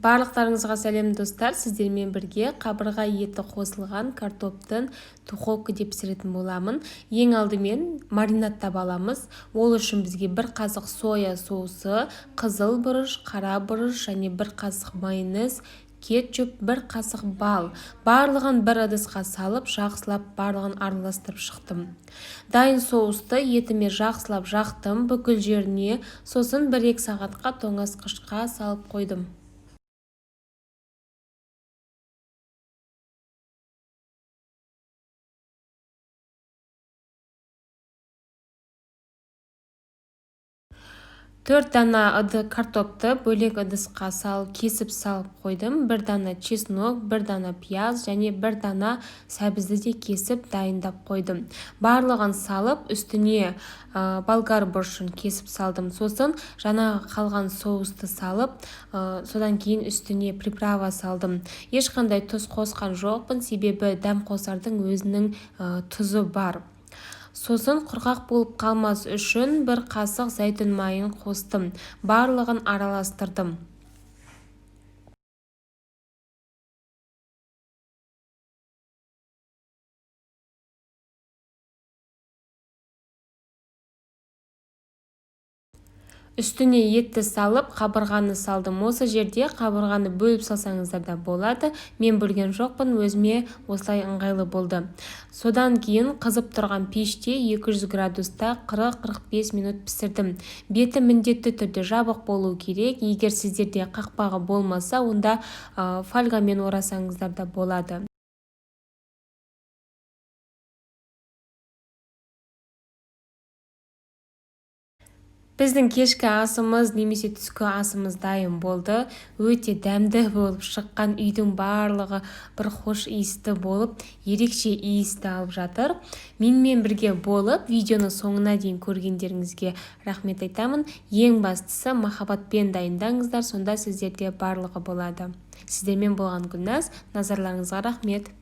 Барлықтарыңызға сәлем достар, сіздермен бірге қабырға еті қосылған картоптың духовка деп пісіретін боламын. Ең алдымен маринадтап аламыз. Ол үшін бізге 1 қасық соя соусы, қызыл бұрыш, қара бұрыш және 1 қасық майонез, кетчуп, 1 қасық бал. Барлығын бір ыдысқа салып, жақсылап барлығын араластырып шықтым. Дайын соусты етіме жақсылап жақтым бүкіл жеріне, сосын 1-2 сағатқа тоңазытқышқа салып қойдым. Төрт дана картопты бөлек ыдысқа кесіп салып қойдым. 1 дана чеснок, 1 дана пияз және 1 дана сәбізді де кесіп дайындап қойдым. Барлығын салып, үстіне болгар бұрышын кесіп салдым. Сосын жаңағы қалған соусты салып, содан кейін үстіне приправа салдым. Ешқандай тұз қосқан жоқпын, себебі дәм қосардың өзінің тұзы бар. Сосын құрғақ болып қалмас үшін 1 қасық зәйтүн майын қостым. Барлығын араластырдым. Үстіне етті салып, қабырғаны салдым. Осы жерде қабырғаны бөліп салсаңыздар да болады. Мен бөлген жоқпын, өзіме осылай ыңғайлы болды. Содан кейін қызып тұрған пеште 200 градуста 40-45 минут пісірдім. Беті міндетті түрде жабық болу керек. Егер сіздерде қақпағы болмаса, онда фольгамен орасаңыздар да болады. Біздің кешкі асымыз немесе түскі асымыз дайын болды. Өте дәмді болып шыққан, үйдің барлығы бір хош иісті болып, ерекше иісті алып жатыр. Менімен бірге болып, видеоны соңына дейін көргендеріңізге рахмет айтамын. Ең бастысы махаббатпен дайындаңыздар, сонда сіздерде барлығы болады. Сіздермен болған Гүлназ, назарларыңызға рахмет.